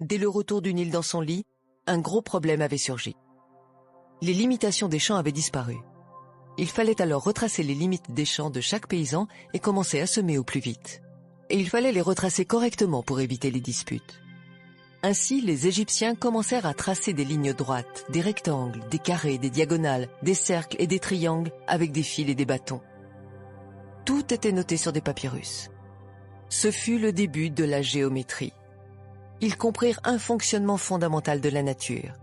dès le retour du Nil dans son lit, un gros problème avait surgi. Les limitations des champs avaient disparu. Il fallait alors retracer les limites des champs de chaque paysan et commencer à semer au plus vite. Et il fallait les retracer correctement pour éviter les disputes. Ainsi, les Égyptiens commencèrent à tracer des lignes droites, des rectangles, des carrés, des diagonales, des cercles et des triangles avec des fils et des bâtons. Tout était noté sur des papyrus. Ce fut le début de la géométrie. Ils comprirent un fonctionnement fondamental de la nature.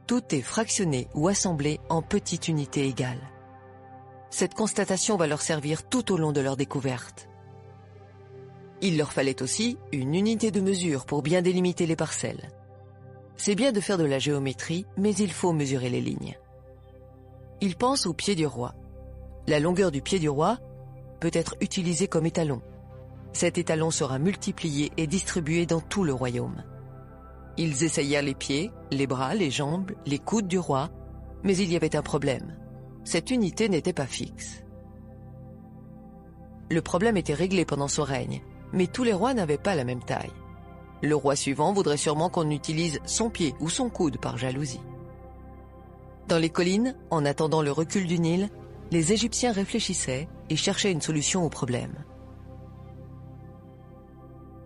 Tout est fractionné ou assemblé en petites unités égales. Cette constatation va leur servir tout au long de leur découverte. Il leur fallait aussi une unité de mesure pour bien délimiter les parcelles. C'est bien de faire de la géométrie, mais il faut mesurer les lignes. Ils pensent au pied du roi. La longueur du pied du roi peut être utilisée comme étalon. Cet étalon sera multiplié et distribué dans tout le royaume. Ils essayèrent les pieds, les bras, les jambes, les coudes du roi, mais il y avait un problème. Cette unité n'était pas fixe. Le problème était réglé pendant son règne, mais tous les rois n'avaient pas la même taille. Le roi suivant voudrait sûrement qu'on utilise son pied ou son coude par jalousie. Dans les collines, en attendant le recul du Nil, les Égyptiens réfléchissaient et cherchaient une solution au problème.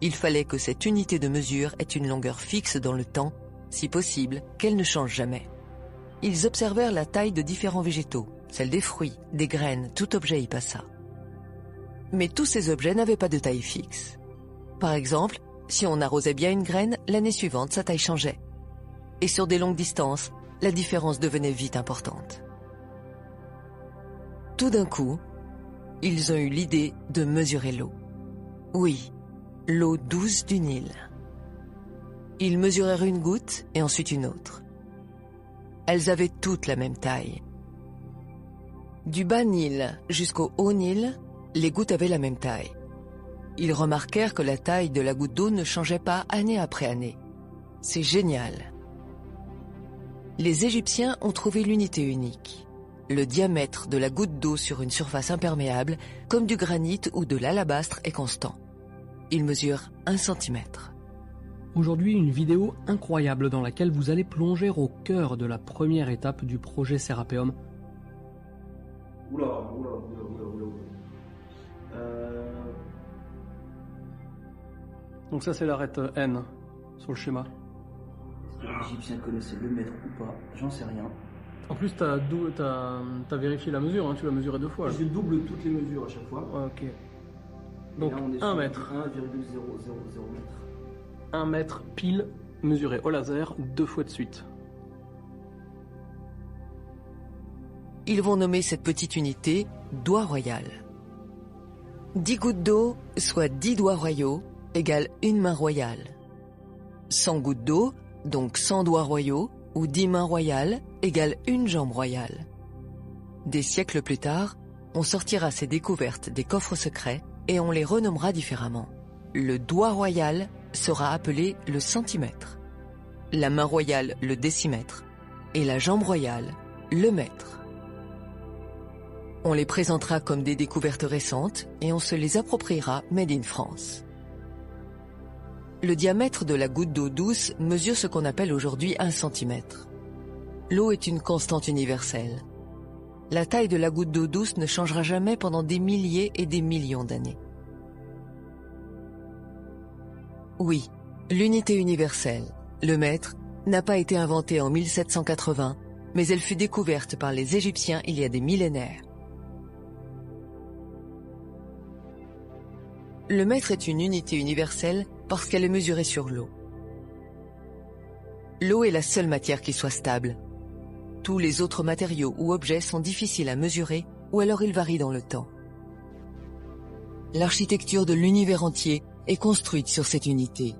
Il fallait que cette unité de mesure ait une longueur fixe dans le temps, si possible, qu'elle ne change jamais. Ils observèrent la taille de différents végétaux, celle des fruits, des graines, tout objet y passa. Mais tous ces objets n'avaient pas de taille fixe. Par exemple, si on arrosait bien une graine, l'année suivante, sa taille changeait. Et sur des longues distances, la différence devenait vite importante. Tout d'un coup, ils ont eu l'idée de mesurer l'eau. Oui, l'eau douce du Nil. Ils mesurèrent une goutte et ensuite une autre. Elles avaient toutes la même taille. Du bas Nil jusqu'au haut Nil, les gouttes avaient la même taille. Ils remarquèrent que la taille de la goutte d'eau ne changeait pas année après année. C'est génial. Les Égyptiens ont trouvé l'unité unique. Le diamètre de la goutte d'eau sur une surface imperméable, comme du granit ou de l'alabastre, est constant. Il mesure 1 centimètre. Aujourd'hui, une vidéo incroyable dans laquelle vous allez plonger au cœur de la première étape du projet Serapeum. Oula. Donc ça c'est l'arête N sur le schéma. Est-ce que l'Égyptien connaissait le mètre ou pas? J'en sais rien. En plus t'as vérifié la mesure, hein, tu l'as mesuré 2 fois. Je double toutes les mesures à chaque fois. Ok. Donc là, on est 1 sur mètre. 1,000 mètres. 1 mètre pile mesuré au laser 2 fois de suite. Ils vont nommer cette petite unité doigt royal. 10 gouttes d'eau, soit 10 doigts royaux, égale une main royale. 100 gouttes d'eau, donc 100 doigts royaux, ou 10 mains royales, égale une jambe royale. Des siècles plus tard, on sortira ces découvertes des coffres secrets et on les renommera différemment. Le doigt royal sera appelé le centimètre, la main royale le décimètre et la jambe royale le mètre. On les présentera comme des découvertes récentes et on se les appropriera made in France. Le diamètre de la goutte d'eau douce mesure ce qu'on appelle aujourd'hui 1 centimètre. L'eau est une constante universelle. La taille de la goutte d'eau douce ne changera jamais pendant des milliers et des millions d'années. Oui, l'unité universelle, le mètre, n'a pas été inventée en 1780, mais elle fut découverte par les Égyptiens il y a des millénaires. Le mètre est une unité universelle parce qu'elle est mesurée sur l'eau. L'eau est la seule matière qui soit stable. Tous les autres matériaux ou objets sont difficiles à mesurer ou alors ils varient dans le temps. L'architecture de l'univers entier est construite sur cette unité.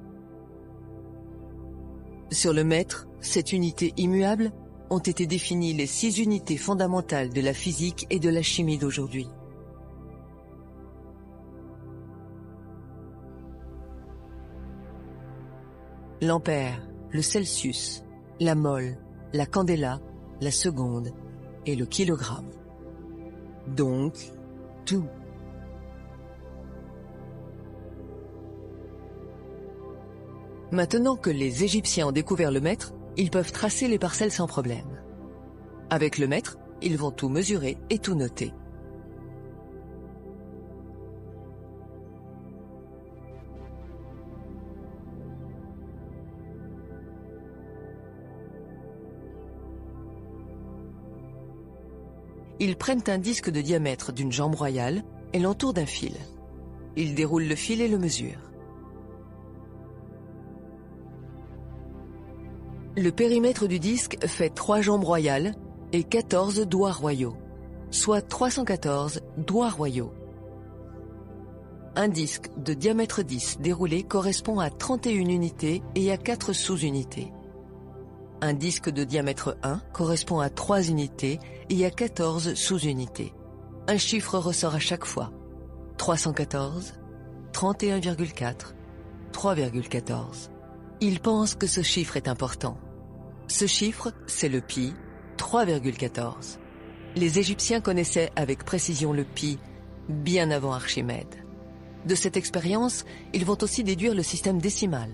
Sur le mètre, cette unité immuable, ont été définies les 6 unités fondamentales de la physique et de la chimie d'aujourd'hui. L'ampère, le Celsius, la mole, la candela, la seconde et le kilogramme. Donc, tout. Maintenant que les Égyptiens ont découvert le mètre, ils peuvent tracer les parcelles sans problème. Avec le mètre, ils vont tout mesurer et tout noter. Ils prennent un disque de diamètre d'une jambe royale et l'entourent d'un fil. Ils déroulent le fil et le mesurent. Le périmètre du disque fait 3 jambes royales et 14 doigts royaux, soit 314 doigts royaux. Un disque de diamètre 10 déroulé correspond à 31 unités et à 4 sous-unités. Un disque de diamètre 1 correspond à 3 unités et à 14 sous-unités. Un chiffre ressort à chaque fois. 314, 31,4, 3,14. Ils pensent que ce chiffre est important. Ce chiffre, c'est le pi, 3,14. Les Égyptiens connaissaient avec précision le pi bien avant Archimède. De cette expérience, ils vont aussi déduire le système décimal.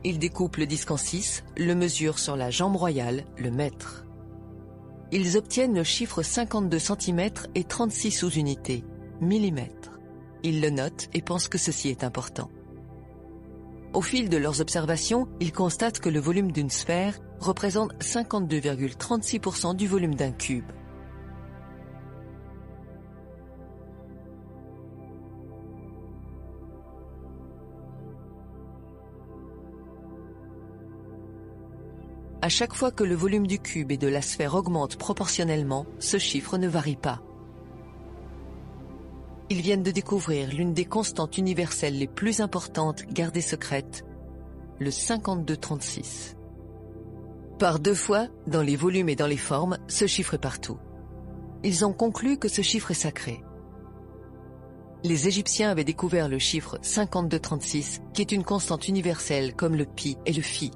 Ils découpent le disque en 6, le mesurent sur la jambe royale, le mètre. Ils obtiennent le chiffre 52 cm et 36 sous-unités, millimètres. Ils le notent et pensent que ceci est important. Au fil de leurs observations, ils constatent que le volume d'une sphère représente 52,36% du volume d'un cube. À chaque fois que le volume du cube et de la sphère augmente proportionnellement, ce chiffre ne varie pas. Ils viennent de découvrir l'une des constantes universelles les plus importantes gardées secrètes, le 52,36. Par 2 fois, dans les volumes et dans les formes, ce chiffre est partout. Ils ont conclu que ce chiffre est sacré. Les Égyptiens avaient découvert le chiffre 52,36, qui est une constante universelle comme le pi et le phi.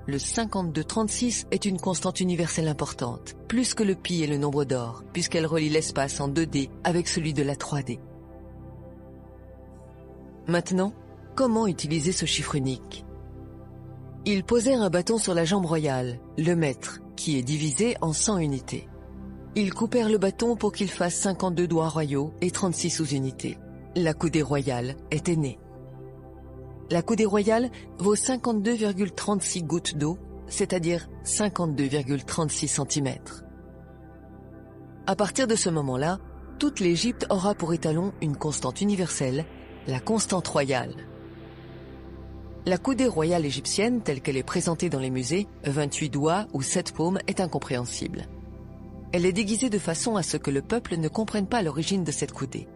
Le 52,36 est une constante universelle importante, plus que le pi et le nombre d'or, puisqu'elle relie l'espace en 2D avec celui de la 3D. Maintenant, comment utiliser ce chiffre unique? Ils posèrent un bâton sur la jambe royale, le mètre, qui est divisé en 100 unités. Ils coupèrent le bâton pour qu'il fasse 52 doigts royaux et 36 sous-unités. La coudée royale était née. La coudée royale vaut 52,36 gouttes d'eau, c'est-à-dire 52,36 cm. À partir de ce moment-là, toute l'Égypte aura pour étalon une constante universelle, la constante royale. La coudée royale égyptienne, telle qu'elle est présentée dans les musées, 28 doigts ou 7 paumes, est incompréhensible. Elle est déguisée de façon à ce que le peuple ne comprenne pas l'origine de cette coudée.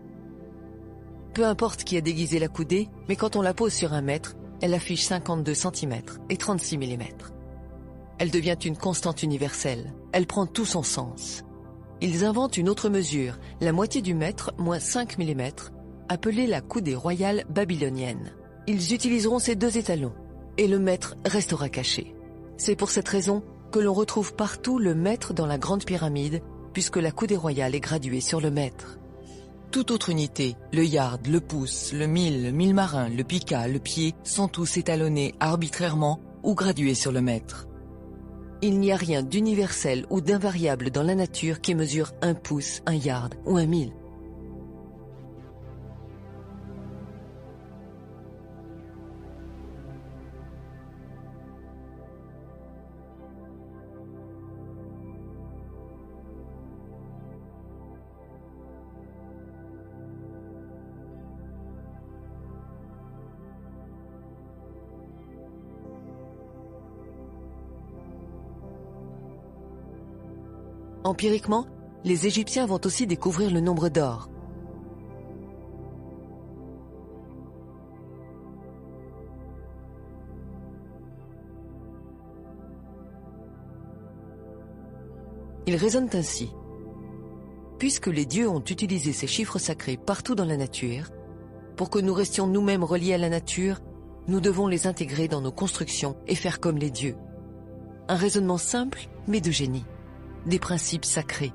Peu importe qui a déguisé la coudée, mais quand on la pose sur un mètre, elle affiche 52 cm et 36 mm. Elle devient une constante universelle. Elle prend tout son sens. Ils inventent une autre mesure, la moitié du mètre moins 5 mm, appelée la coudée royale babylonienne. Ils utiliseront ces 2 étalons, et le mètre restera caché. C'est pour cette raison que l'on retrouve partout le mètre dans la grande pyramide, puisque la coudée royale est graduée sur le mètre. Toute autre unité, le yard, le pouce, le mille marin, le pica, le pied, sont tous étalonnés arbitrairement ou gradués sur le mètre. Il n'y a rien d'universel ou d'invariable dans la nature qui mesure 1 pouce, 1 yard ou 1 mille. Empiriquement, les Égyptiens vont aussi découvrir le nombre d'or. Ils raisonnent ainsi. Puisque les dieux ont utilisé ces chiffres sacrés partout dans la nature, pour que nous restions nous-mêmes reliés à la nature, nous devons les intégrer dans nos constructions et faire comme les dieux. Un raisonnement simple, mais de génie. Des principes sacrés.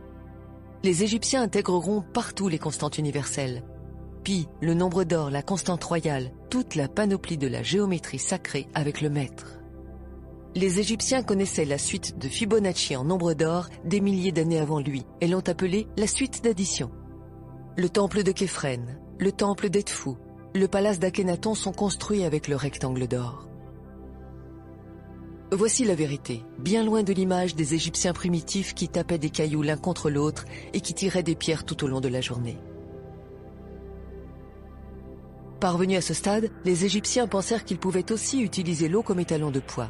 Les Égyptiens intégreront partout les constantes universelles. Pi, le nombre d'or, la constante royale, toute la panoplie de la géométrie sacrée avec le mètre. Les Égyptiens connaissaient la suite de Fibonacci en nombre d'or des milliers d'années avant lui et l'ont appelée la suite d'addition. Le temple de Képhren, le temple d'Edfou, le palace d'Akhénaton sont construits avec le rectangle d'or. Voici la vérité, bien loin de l'image des Égyptiens primitifs qui tapaient des cailloux l'un contre l'autre et qui tiraient des pierres tout au long de la journée. Parvenus à ce stade, les Égyptiens pensèrent qu'ils pouvaient aussi utiliser l'eau comme étalon de poids.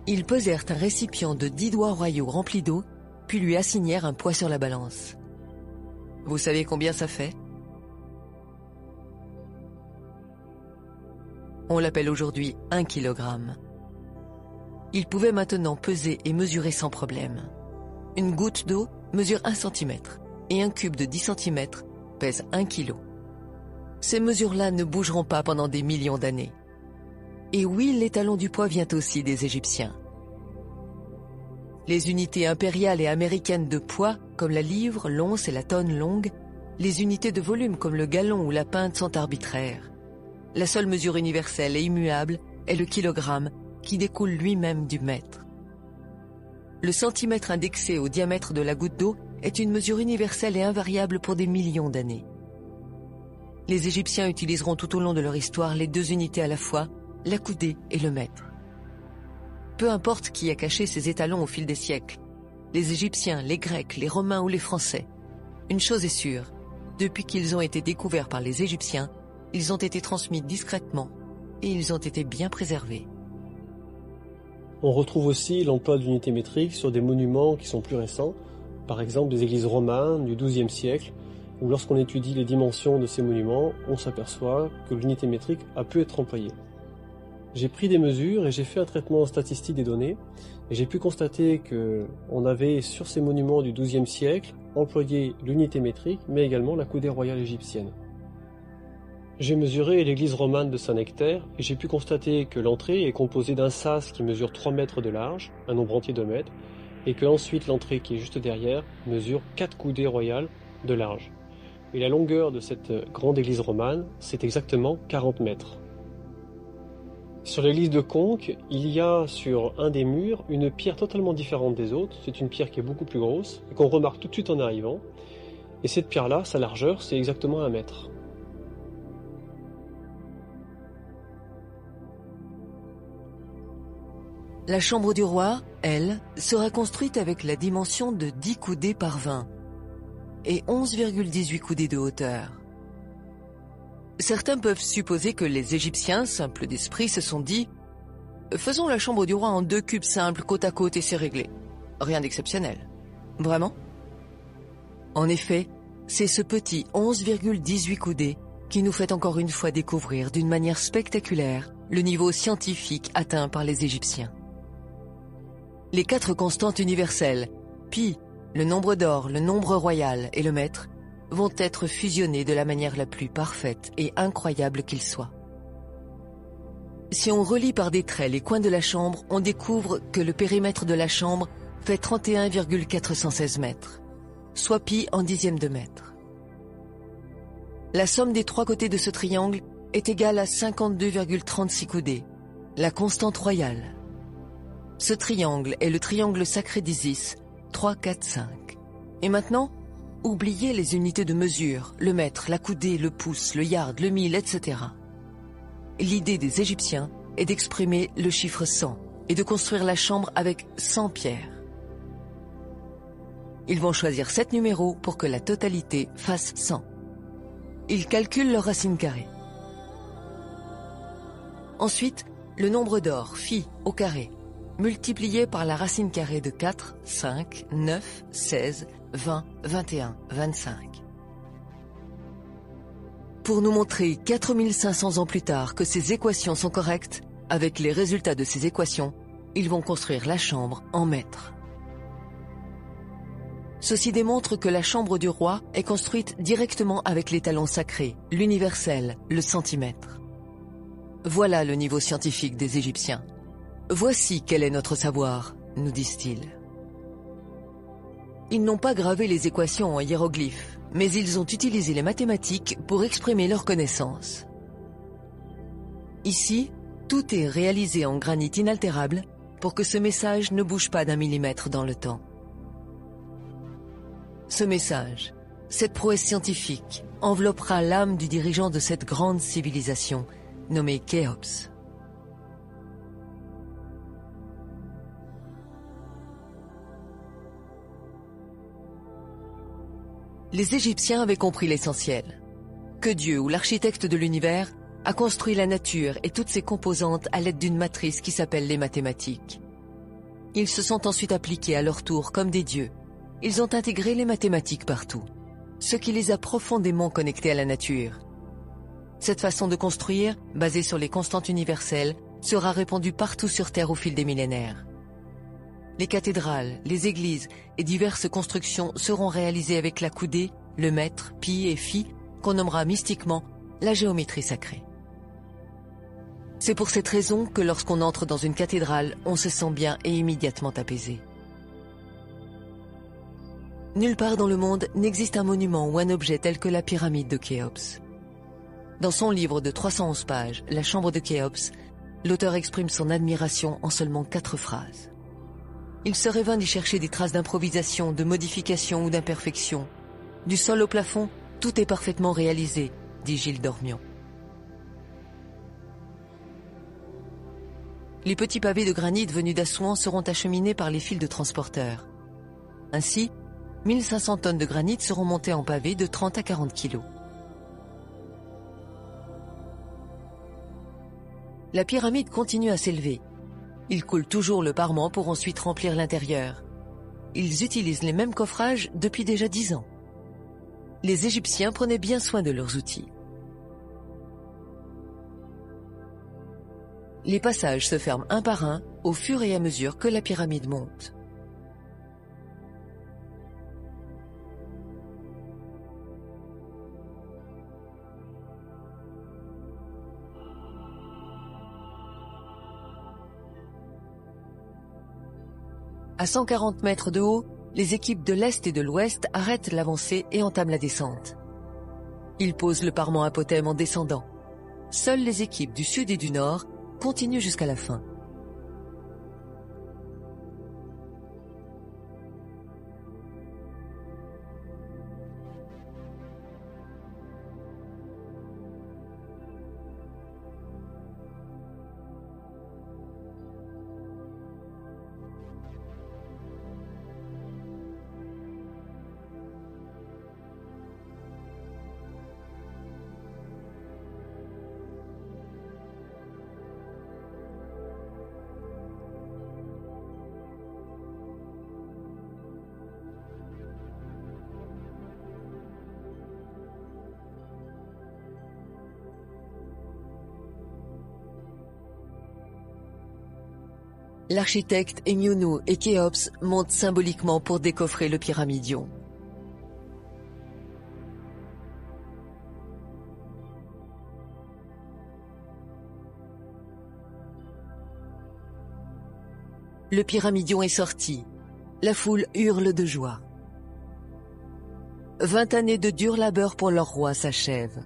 Ils posèrent un récipient de 10 doigts royaux rempli d'eau, puis lui assignèrent un poids sur la balance. Vous savez combien ça fait? On l'appelle aujourd'hui 1 kilogramme. Il pouvait maintenant peser et mesurer sans problème. Une goutte d'eau mesure 1 centimètre et un cube de 10 centimètres pèse 1 kilo. Ces mesures-là ne bougeront pas pendant des millions d'années. Et oui, l'étalon du poids vient aussi des Égyptiens. Les unités impériales et américaines de poids, comme la livre, l'once et la tonne longue, les unités de volume comme le gallon ou la pinte sont arbitraires. La seule mesure universelle et immuable est le kilogramme, qui découle lui-même du mètre. Le centimètre indexé au diamètre de la goutte d'eau est une mesure universelle et invariable pour des millions d'années. Les Égyptiens utiliseront tout au long de leur histoire les deux unités à la fois, la coudée et le mètre. Peu importe qui a caché ces étalons au fil des siècles, les Égyptiens, les Grecs, les Romains ou les Français. Une chose est sûre, depuis qu'ils ont été découverts par les Égyptiens, ils ont été transmis discrètement et ils ont été bien préservés. On retrouve aussi l'emploi de l'unité métrique sur des monuments qui sont plus récents, par exemple des églises romanes du XIIe siècle, où lorsqu'on étudie les dimensions de ces monuments, on s'aperçoit que l'unité métrique a pu être employée. J'ai pris des mesures et j'ai fait un traitement statistique des données et j'ai pu constater qu'on avait sur ces monuments du XIIe siècle employé l'unité métrique mais également la coudée royale égyptienne. J'ai mesuré l'église romane de Saint-Nectaire et j'ai pu constater que l'entrée est composée d'un sas qui mesure 3 mètres de large, un nombre entier de mètres, et que ensuite l'entrée qui est juste derrière mesure 4 coudées royales de large. Et la longueur de cette grande église romane, c'est exactement 40 mètres. Sur l'église de Conques, il y a sur un des murs une pierre totalement différente des autres. C'est une pierre qui est beaucoup plus grosse et qu'on remarque tout de suite en arrivant. Et cette pierre-là, sa largeur, c'est exactement 1 mètre. La chambre du roi, elle, sera construite avec la dimension de 10 coudées par 20 et 11,18 coudées de hauteur. Certains peuvent supposer que les Égyptiens, simples d'esprit, se sont dit « Faisons la chambre du roi en 2 cubes simples côte à côte et c'est réglé. Rien d'exceptionnel. » Vraiment? En effet, c'est ce petit 11,18 coudées qui nous fait encore une fois découvrir d'une manière spectaculaire le niveau scientifique atteint par les Égyptiens. Les 4 constantes universelles, pi, le nombre d'or, le nombre royal et le mètre, vont être fusionnés de la manière la plus parfaite et incroyable qu'il soit. Si on relie par des traits les coins de la chambre, on découvre que le périmètre de la chambre fait 31,416 mètres, soit pi en dixième de mètre. La somme des 3 côtés de ce triangle est égale à 52,36 coudées, la constante royale. Ce triangle est le triangle sacré d'Isis, 3, 4, 5. Et maintenant, oubliez les unités de mesure, le mètre, la coudée, le pouce, le yard, le mille, etc. L'idée des Égyptiens est d'exprimer le chiffre 100 et de construire la chambre avec 100 pierres. Ils vont choisir 7 numéros pour que la totalité fasse 100. Ils calculent leur racine carrée. Ensuite, le nombre d'or, phi, au carré, multiplié par la racine carrée de 4, 5, 9, 16, 20, 21, 25. Pour nous montrer 4500 ans plus tard que ces équations sont correctes, avec les résultats de ces équations, ils vont construire la chambre en mètres. Ceci démontre que la chambre du roi est construite directement avec l'étalon sacré, l'universel, le centimètre. Voilà le niveau scientifique des Égyptiens. Voici quel est notre savoir, nous disent-ils. Ils n'ont pas gravé les équations en hiéroglyphes, mais ils ont utilisé les mathématiques pour exprimer leurs connaissances. Ici, tout est réalisé en granit inaltérable pour que ce message ne bouge pas d'un millimètre dans le temps. Ce message, cette prouesse scientifique, enveloppera l'âme du dirigeant de cette grande civilisation, nommée Khéops. Les Égyptiens avaient compris l'essentiel, que Dieu ou l'architecte de l'univers a construit la nature et toutes ses composantes à l'aide d'une matrice qui s'appelle les mathématiques. Ils se sont ensuite appliqués à leur tour comme des dieux. Ils ont intégré les mathématiques partout, ce qui les a profondément connectés à la nature. Cette façon de construire, basée sur les constantes universelles, sera répandue partout sur Terre au fil des millénaires. Les cathédrales, les églises et diverses constructions seront réalisées avec la coudée, le mètre, pi et phi, qu'on nommera mystiquement la géométrie sacrée. C'est pour cette raison que lorsqu'on entre dans une cathédrale, on se sent bien et immédiatement apaisé. Nulle part dans le monde n'existe un monument ou un objet tel que la pyramide de Khéops. Dans son livre de 311 pages, La chambre de Khéops, l'auteur exprime son admiration en seulement 4 phrases. Il serait vain d'y chercher des traces d'improvisation, de modification ou d'imperfection. Du sol au plafond, tout est parfaitement réalisé, dit Gilles Dormian. Les petits pavés de granit venus d'Assouan seront acheminés par les fils de transporteurs. Ainsi, 1500 tonnes de granit seront montées en pavés de 30 à 40 kilos. La pyramide continue à s'élever. Ils coulent toujours le parement pour ensuite remplir l'intérieur. Ils utilisent les mêmes coffrages depuis déjà 10 ans. Les Égyptiens prenaient bien soin de leurs outils. Les passages se ferment un par un au fur et à mesure que la pyramide monte. À 140 mètres de haut, les équipes de l'Est et de l'Ouest arrêtent l'avancée et entament la descente. Ils posent le parement apotème en descendant. Seules les équipes du Sud et du Nord continuent jusqu'à la fin. L'architecte Enyounou et Khéops montent symboliquement pour décoffrer le pyramidion. Le pyramidion est sorti. La foule hurle de joie. 20 années de dur labeur pour leur roi s'achèvent.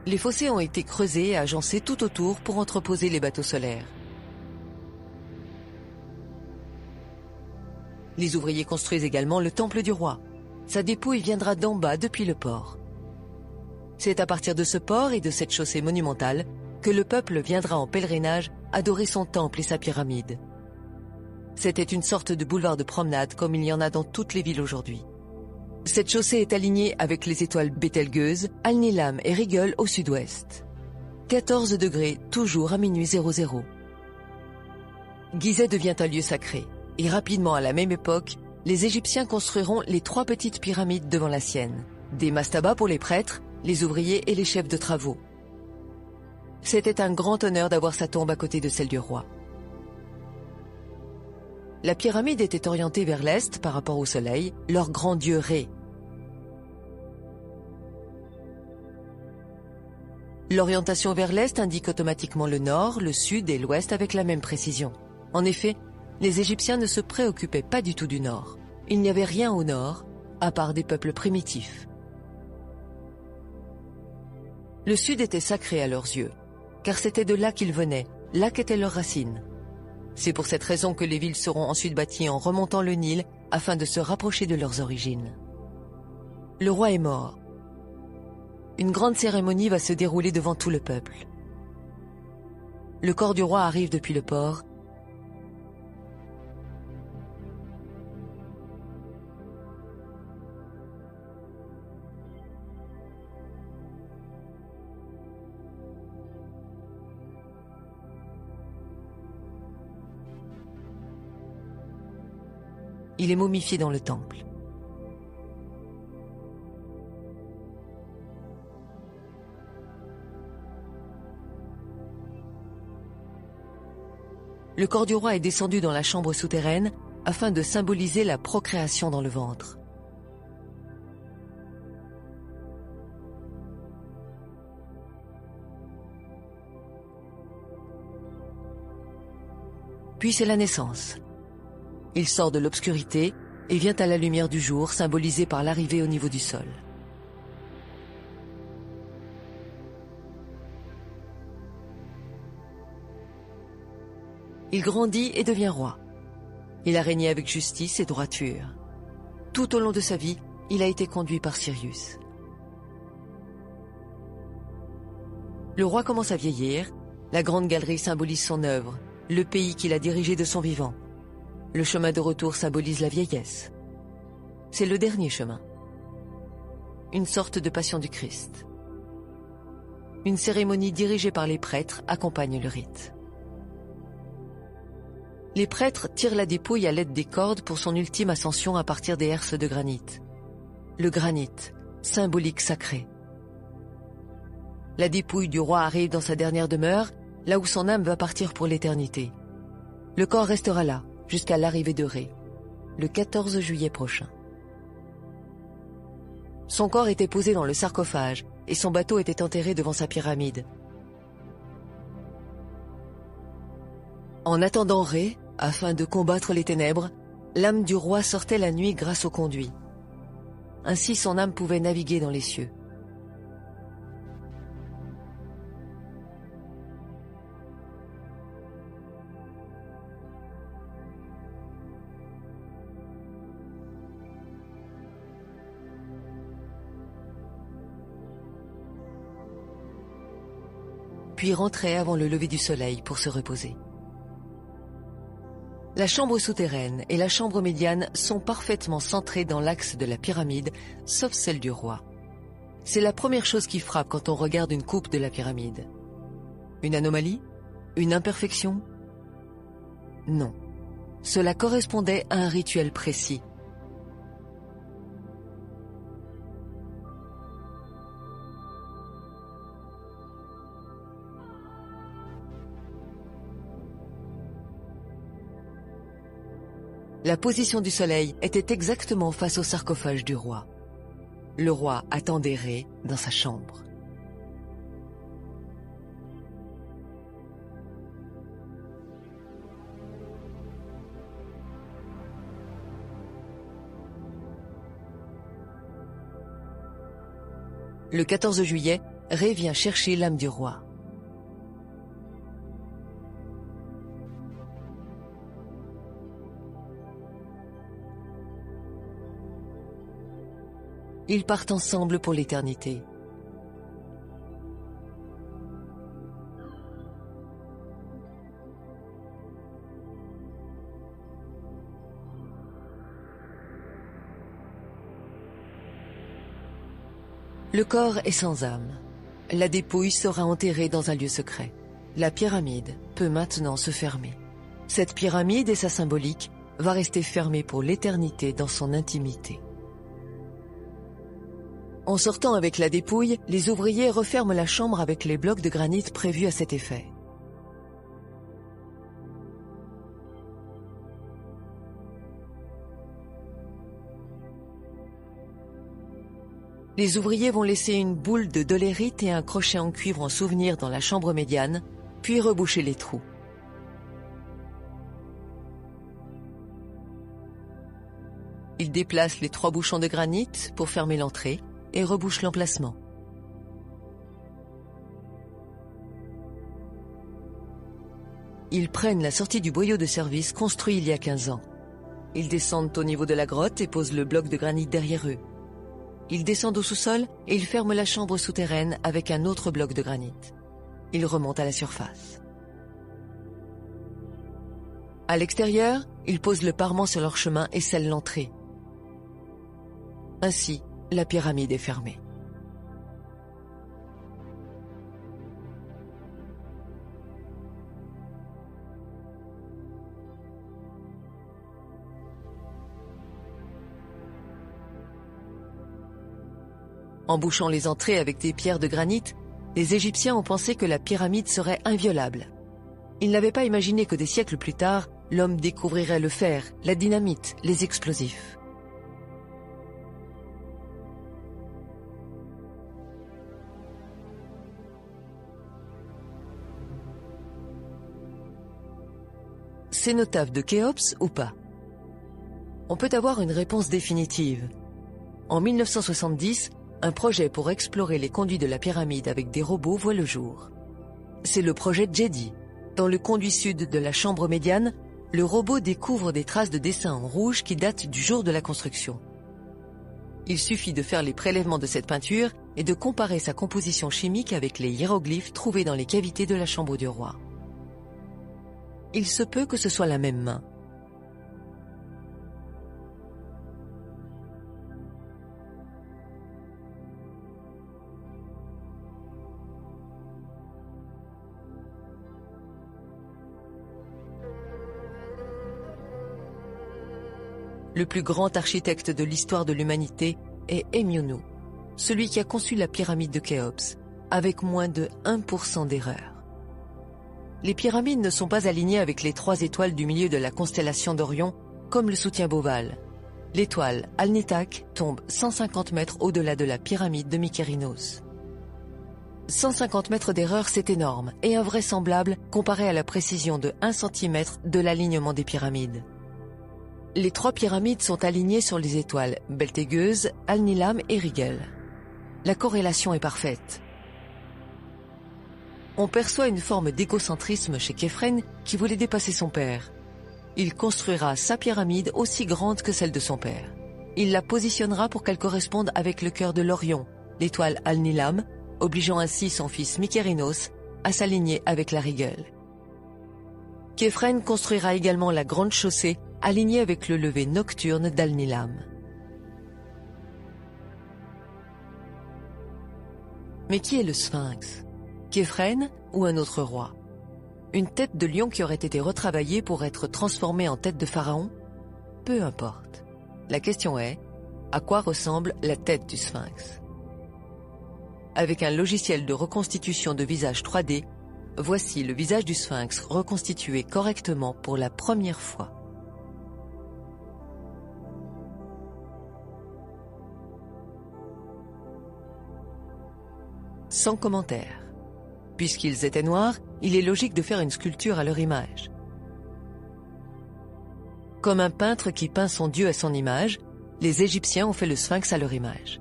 Les fossés ont été creusés et agencés tout autour pour entreposer les bateaux solaires. Les ouvriers construisent également le temple du roi. Sa dépouille viendra d'en bas depuis le port. C'est à partir de ce port et de cette chaussée monumentale que le peuple viendra en pèlerinage adorer son temple et sa pyramide. C'était une sorte de boulevard de promenade comme il y en a dans toutes les villes aujourd'hui. Cette chaussée est alignée avec les étoiles Bételgeuse, Al-Nilam et Rigel au sud-ouest. 14 degrés, toujours à minuit 00. Gizeh devient un lieu sacré, et rapidement à la même époque, les Égyptiens construiront les 3 petites pyramides devant la sienne. Des mastabas pour les prêtres, les ouvriers et les chefs de travaux. C'était un grand honneur d'avoir sa tombe à côté de celle du roi. La pyramide était orientée vers l'est par rapport au soleil, leur grand dieu Ré. L'orientation vers l'est indique automatiquement le nord, le sud et l'ouest avec la même précision. En effet, les Égyptiens ne se préoccupaient pas du tout du nord. Il n'y avait rien au nord, à part des peuples primitifs. Le sud était sacré à leurs yeux, car c'était de là qu'ils venaient, là qu'étaient leurs racines. C'est pour cette raison que les villes seront ensuite bâties en remontant le Nil afin de se rapprocher de leurs origines. Le roi est mort. Une grande cérémonie va se dérouler devant tout le peuple. Le corps du roi arrive depuis le port. Il est momifié dans le temple. Le corps du roi est descendu dans la chambre souterraine afin de symboliser la procréation dans le ventre. Puis c'est la naissance. Il sort de l'obscurité et vient à la lumière du jour, symbolisée par l'arrivée au niveau du sol. Il grandit et devient roi. Il a régné avec justice et droiture. Tout au long de sa vie, il a été conduit par Sirius. Le roi commence à vieillir. La grande galerie symbolise son œuvre, le pays qu'il a dirigé de son vivant. Le chemin de retour symbolise la vieillesse. C'est le dernier chemin. Une sorte de passion du Christ. Une cérémonie dirigée par les prêtres accompagne le rite. Les prêtres tirent la dépouille à l'aide des cordes pour son ultime ascension à partir des herses de granit. Le granit, symbolique sacré. La dépouille du roi arrive dans sa dernière demeure, là où son âme va partir pour l'éternité. Le corps restera là, jusqu'à l'arrivée de Ré, le 14 juillet prochain. Son corps était posé dans le sarcophage et son bateau était enterré devant sa pyramide. En attendant Ré, afin de combattre les ténèbres, l'âme du roi sortait la nuit grâce au conduit. Ainsi son âme pouvait naviguer dans les cieux. Puis rentrait avant le lever du soleil pour se reposer. La chambre souterraine et la chambre médiane sont parfaitement centrées dans l'axe de la pyramide, sauf celle du roi. C'est la première chose qui frappe quand on regarde une coupe de la pyramide. Une anomalie? Une imperfection? Non. Cela correspondait à un rituel précis. La position du soleil était exactement face au sarcophage du roi. Le roi attendait Ré dans sa chambre. Le 14 juillet, Ré vient chercher l'âme du roi. Ils partent ensemble pour l'éternité. Le corps est sans âme. La dépouille sera enterrée dans un lieu secret. La pyramide peut maintenant se fermer. Cette pyramide et sa symbolique va rester fermée pour l'éternité dans son intimité. En sortant avec la dépouille, les ouvriers referment la chambre avec les blocs de granit prévus à cet effet. Les ouvriers vont laisser une boule de dolérite et un crochet en cuivre en souvenir dans la chambre médiane, puis reboucher les trous. Ils déplacent les 3 bouchons de granit pour fermer l'entrée et rebouchent l'emplacement. Ils prennent la sortie du boyau de service construit il y a 15 ans. Ils descendent au niveau de la grotte et posent le bloc de granit derrière eux. Ils descendent au sous-sol et ils ferment la chambre souterraine avec un autre bloc de granit. Ils remontent à la surface. À l'extérieur, ils posent le parement sur leur chemin et scellent l'entrée. Ainsi, la pyramide est fermée. En bouchant les entrées avec des pierres de granit, les Égyptiens ont pensé que la pyramide serait inviolable. Ils n'avaient pas imaginé que des siècles plus tard, l'homme découvrirait le fer, la dynamite, les explosifs. Cénotaphe de Khéops ou pas? On peut avoir une réponse définitive. En 1970, un projet pour explorer les conduits de la pyramide avec des robots voit le jour. C'est le projet Jedi. Dans le conduit sud de la chambre médiane, le robot découvre des traces de dessins en rouge qui datent du jour de la construction. Il suffit de faire les prélèvements de cette peinture et de comparer sa composition chimique avec les hiéroglyphes trouvés dans les cavités de la chambre du roi. Il se peut que ce soit la même main. Le plus grand architecte de l'histoire de l'humanité est Hemionu, celui qui a conçu la pyramide de Khéops, avec moins de 1% d'erreur. Les pyramides ne sont pas alignées avec les 3 étoiles du milieu de la constellation d'Orion, comme le soutient Beauval. L'étoile Alnitak tombe 150 mètres au-delà de la pyramide de Mykérinos. 150 mètres d'erreur, c'est énorme et invraisemblable comparé à la précision de 1 cm de l'alignement des pyramides. Les 3 pyramides sont alignées sur les étoiles Beltégeuse, Alnilam et Rigel. La corrélation est parfaite. On perçoit une forme d'égocentrisme chez Képhren qui voulait dépasser son père. Il construira sa pyramide aussi grande que celle de son père. Il la positionnera pour qu'elle corresponde avec le cœur de l'Orion, l'étoile Alnilam, obligeant ainsi son fils Mykérinos à s'aligner avec la Rigel. Képhren construira également la grande chaussée alignée avec le lever nocturne d'Alnilam. Mais qui est le Sphinx? Képhren ou un autre roi? Une tête de lion qui aurait été retravaillée pour être transformée en tête de pharaon? Peu importe. La question est, à quoi ressemble la tête du Sphinx? Avec un logiciel de reconstitution de visage 3D, voici le visage du Sphinx reconstitué correctement pour la première fois. Sans commentaire. Puisqu'ils étaient noirs, il est logique de faire une sculpture à leur image. Comme un peintre qui peint son dieu à son image, les Égyptiens ont fait le Sphinx à leur image.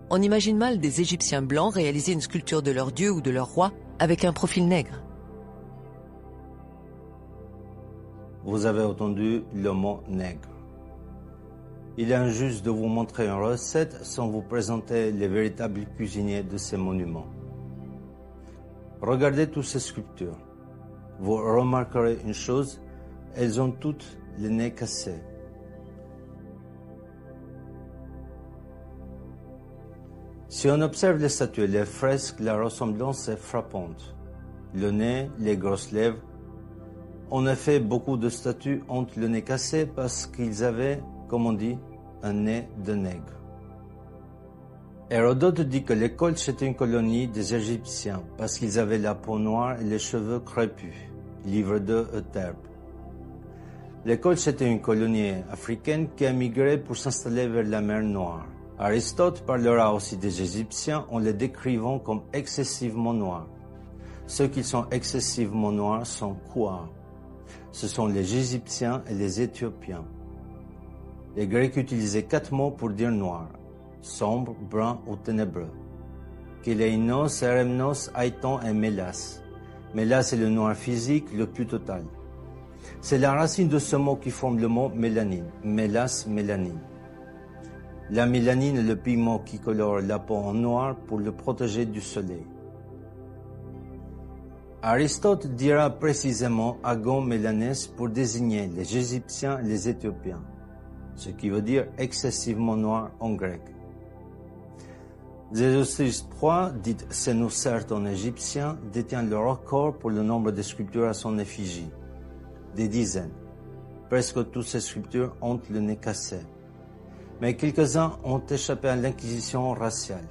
On imagine mal des Égyptiens blancs réaliser une sculpture de leur dieu ou de leur roi avec un profil nègre. Vous avez entendu le mot nègre. Il est injuste de vous montrer une recette sans vous présenter les véritables cuisiniers de ces monuments. Regardez toutes ces sculptures. Vous remarquerez une chose, elles ont toutes les nez cassés. Si on observe les statues et les fresques, la ressemblance est frappante. Le nez, les grosses lèvres. En effet, beaucoup de statues ont le nez cassé parce qu'ils avaient, comme on dit, un nez de nègre. Hérodote dit que les Colches étaient une colonie des Égyptiens parce qu'ils avaient la peau noire et les cheveux crépus. Livre 2 Euterpe. Les Colches étaient une colonie africaine qui a migré pour s'installer vers la mer Noire. Aristote parlera aussi des Égyptiens en les décrivant comme excessivement noirs. Ceux qui sont excessivement noirs sont quoi? Ce sont les Égyptiens et les Éthiopiens. Les Grecs utilisaient 4 mots pour dire noir: sombre, brun ou ténébreux. Kéleinos, Eremnos, Aiton et Mélas. Mélas est le noir physique le plus total. C'est la racine de ce mot qui forme le mot mélanine. Mélas, mélanine. La mélanine est le pigment qui colore la peau en noir pour le protéger du soleil. Aristote dira précisément agon mélanès pour désigner les Égyptiens et les Éthiopiens, ce qui veut dire excessivement noir en grec. Zéosis III, dit Sénocerte en égyptien, détient le record pour le nombre de sculptures à son effigie. Des dizaines. Presque toutes ces sculptures ont le nez cassé. Mais quelques-uns ont échappé à l'inquisition raciale.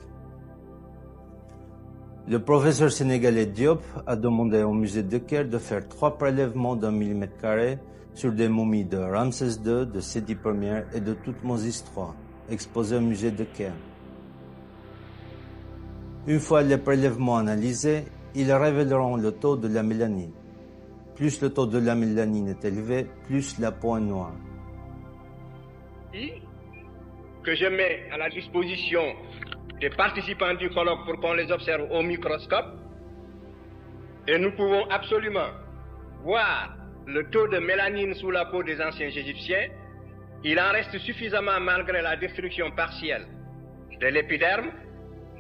Le professeur sénégalais Diop a demandé au musée de Caire de faire 3 prélèvements d'1 mm² sur des momies de Ramsès II, de Séti Ier et de Thoutmôsis III, exposées au musée de Caire. Une fois les prélèvements analysés, ils révéleront le taux de la mélanine. Plus le taux de la mélanine est élevé, plus la peau est noire. Que je mets à la disposition des participants du colloque pour qu'on les observe au microscope, et nous pouvons absolument voir le taux de mélanine sous la peau des anciens Égyptiens. Il en reste suffisamment malgré la destruction partielle de l'épiderme.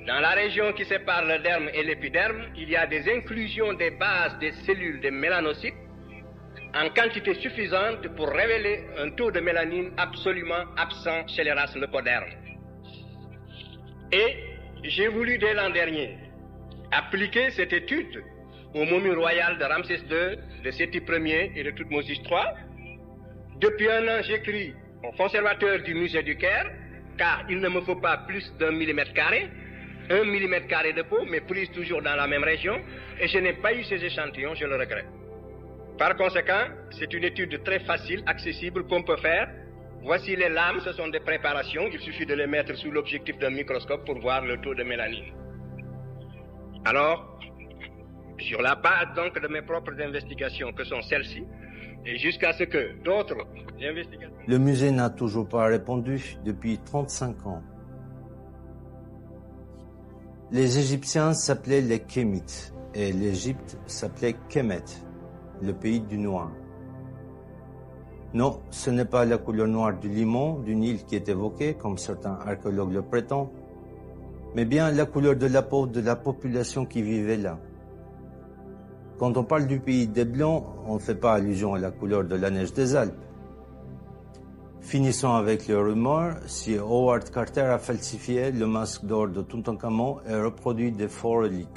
Dans la région qui sépare le derme et l'épiderme, il y a des inclusions des bases des cellules des mélanocytes en quantité suffisante pour révéler un taux de mélanine absolument absent chez les races leucodermes. Et j'ai voulu dès l'an dernier appliquer cette étude aux momies royales de Ramsès II, de Séti Ier et de Thoutmôsis III. Depuis un an, j'écris au conservateur du musée du Caire, car il ne me faut pas plus d'1 mm², 1 mm² de peau, mais prise toujours dans la même région, et je n'ai pas eu ces échantillons, je le regrette. Par conséquent, c'est une étude très facile, accessible, qu'on peut faire. Voici les lames, ce sont des préparations, il suffit de les mettre sous l'objectif d'un microscope pour voir le taux de mélanine. Alors, sur la base donc de mes propres investigations, que sont celles-ci, et jusqu'à ce que d'autres investigations... Le musée n'a toujours pas répondu depuis 35 ans. Les Égyptiens s'appelaient les Kémites et l'Égypte s'appelait Kémet, le pays du noir. Non, ce n'est pas la couleur noire du limon, du Nil qui est évoquée, comme certains archéologues le prétendent, mais bien la couleur de la peau de la population qui vivait là. Quand on parle du pays des Blancs, on ne fait pas allusion à la couleur de la neige des Alpes. Finissons avec les rumeurs, si Howard Carter a falsifié le masque d'or de Toutankhamon et reproduit des faux reliques.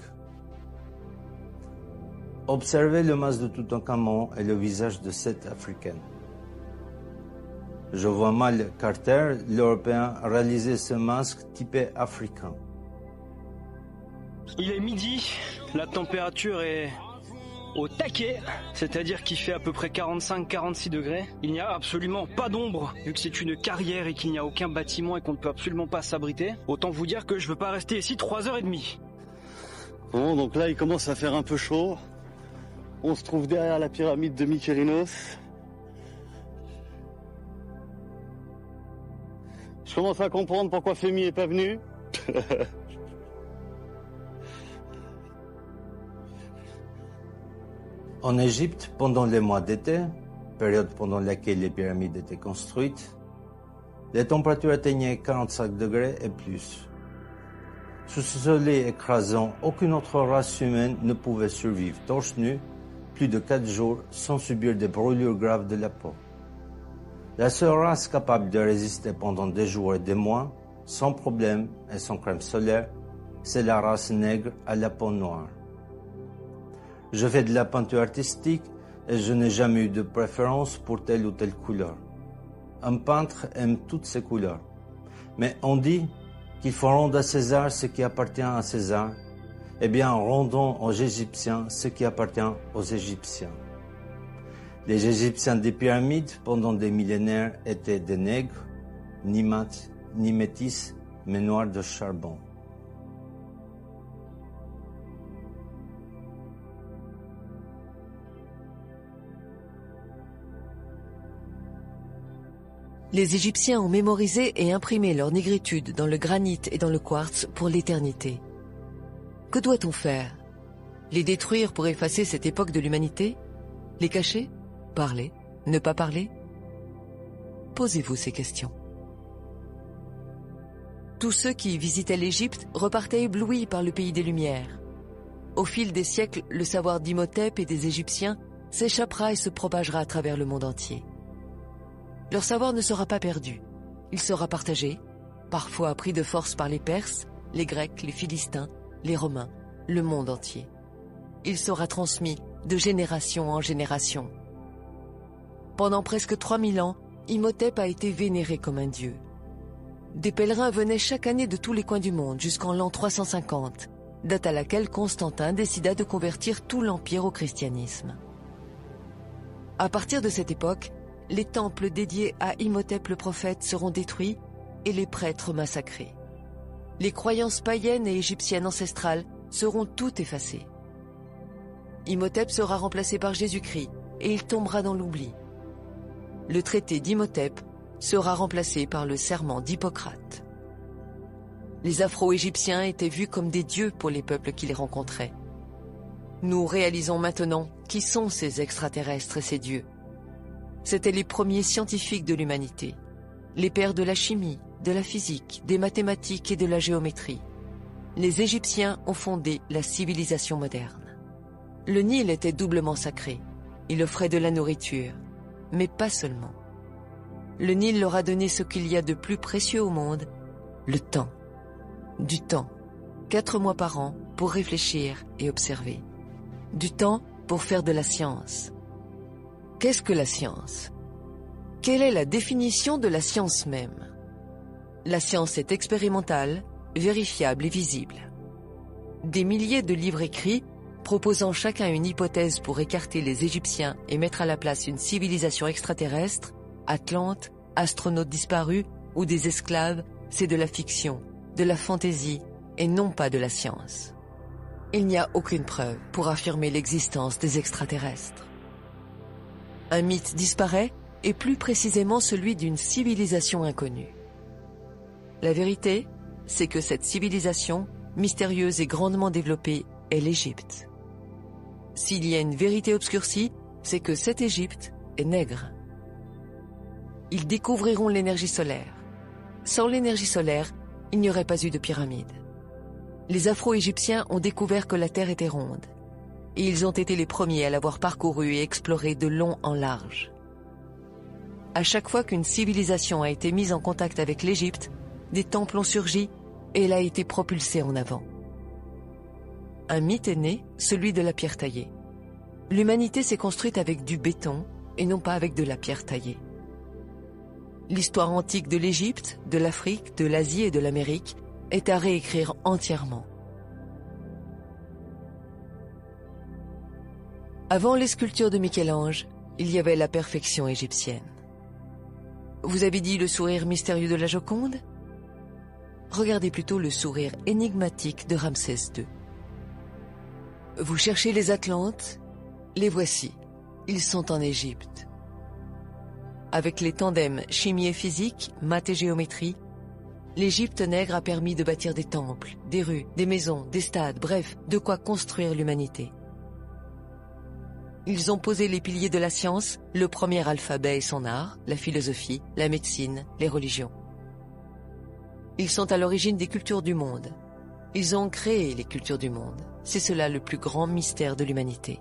Observez le masque de Toutankhamon et le visage de cette africaine. Je vois mal Carter, l'Européen, réaliser ce masque typé africain. Il est midi, la température est au taquet, c'est-à-dire qu'il fait à peu près 45-46 degrés. Il n'y a absolument pas d'ombre, vu que c'est une carrière et qu'il n'y a aucun bâtiment et qu'on ne peut absolument pas s'abriter. Autant vous dire que je ne veux pas rester ici 3h30. Bon, donc là il commence à faire un peu chaud. On se trouve derrière la pyramide de Mykérinos. Je commence à comprendre pourquoi Fémi est pas venu. En Égypte, pendant les mois d'été, période pendant laquelle les pyramides étaient construites, les températures atteignaient 45 degrés et plus. Sous ce soleil écrasant, aucune autre race humaine ne pouvait survivre torse nu plus de 4 jours sans subir des brûlures graves de la peau. La seule race capable de résister pendant des jours et des mois, sans problème et sans crème solaire, c'est la race nègre à la peau noire. Je fais de la peinture artistique et je n'ai jamais eu de préférence pour telle ou telle couleur. Un peintre aime toutes ces couleurs. Mais on dit qu'il faut rendre à César ce qui appartient à César. Eh bien, rendons aux Égyptiens ce qui appartient aux Égyptiens. Les Égyptiens des pyramides, pendant des millénaires, étaient des nègres, ni métis, mais noirs de charbon. Les Égyptiens ont mémorisé et imprimé leur négritude dans le granit et dans le quartz pour l'éternité. Que doit-on faire? Les détruire pour effacer cette époque de l'humanité? Les cacher? Parler? Ne pas parler? Posez-vous ces questions. Tous ceux qui visitaient l'Égypte repartaient éblouis par le pays des Lumières. Au fil des siècles, le savoir d'Imhotep et des Égyptiens s'échappera et se propagera à travers le monde entier. Leur savoir ne sera pas perdu. Il sera partagé, parfois pris de force par les Perses, les Grecs, les Philistins, les Romains, le monde entier. Il sera transmis de génération en génération. Pendant presque 3000 ans, Imhotep a été vénéré comme un dieu. Des pèlerins venaient chaque année de tous les coins du monde jusqu'en l'an 350, date à laquelle Constantin décida de convertir tout l'Empire au christianisme. À partir de cette époque, les temples dédiés à Imhotep le prophète seront détruits et les prêtres massacrés. Les croyances païennes et égyptiennes ancestrales seront toutes effacées. Imhotep sera remplacé par Jésus-Christ et il tombera dans l'oubli. Le traité d'Imhotep sera remplacé par le serment d'Hippocrate. Les Afro-Égyptiens étaient vus comme des dieux pour les peuples qui les rencontraient. Nous réalisons maintenant qui sont ces extraterrestres et ces dieux. C'étaient les premiers scientifiques de l'humanité, les pères de la chimie, de la physique, des mathématiques et de la géométrie. Les Égyptiens ont fondé la civilisation moderne. Le Nil était doublement sacré. Il offrait de la nourriture, mais pas seulement. Le Nil leur a donné ce qu'il y a de plus précieux au monde, le temps. Du temps, 4 mois par an pour réfléchir et observer. Du temps pour faire de la science. Qu'est-ce que la science? Quelle est la définition de la science même? La science est expérimentale, vérifiable et visible. Des milliers de livres écrits, proposant chacun une hypothèse pour écarter les Égyptiens et mettre à la place une civilisation extraterrestre, Atlante, astronautes disparus ou des esclaves, c'est de la fiction, de la fantaisie et non pas de la science. Il n'y a aucune preuve pour affirmer l'existence des extraterrestres. Un mythe disparaît, et plus précisément celui d'une civilisation inconnue. La vérité, c'est que cette civilisation, mystérieuse et grandement développée, est l'Égypte. S'il y a une vérité obscurcie, c'est que cette Égypte est nègre. Ils découvriront l'énergie solaire. Sans l'énergie solaire, il n'y aurait pas eu de pyramide. Les Afro-Égyptiens ont découvert que la Terre était ronde. Et ils ont été les premiers à l'avoir parcouru et exploré de long en large. À chaque fois qu'une civilisation a été mise en contact avec l'Égypte, des temples ont surgi et elle a été propulsée en avant. Un mythe est né, celui de la pierre taillée. L'humanité s'est construite avec du béton et non pas avec de la pierre taillée. L'histoire antique de l'Égypte, de l'Afrique, de l'Asie et de l'Amérique est à réécrire entièrement. Avant les sculptures de Michel-Ange, il y avait la perfection égyptienne. Vous avez dit le sourire mystérieux de la Joconde? Regardez plutôt le sourire énigmatique de Ramsès II. Vous cherchez les Atlantes? Les voici. Ils sont en Égypte. Avec les tandems chimie et physique, maths et géométrie, L'Égypte nègre a permis de bâtir des temples, des rues, des maisons, des stades, bref, de quoi construire l'humanité. Ils ont posé les piliers de la science, le premier alphabet et son art, la philosophie, la médecine, les religions. Ils sont à l'origine des cultures du monde. Ils ont créé les cultures du monde. C'est cela le plus grand mystère de l'humanité.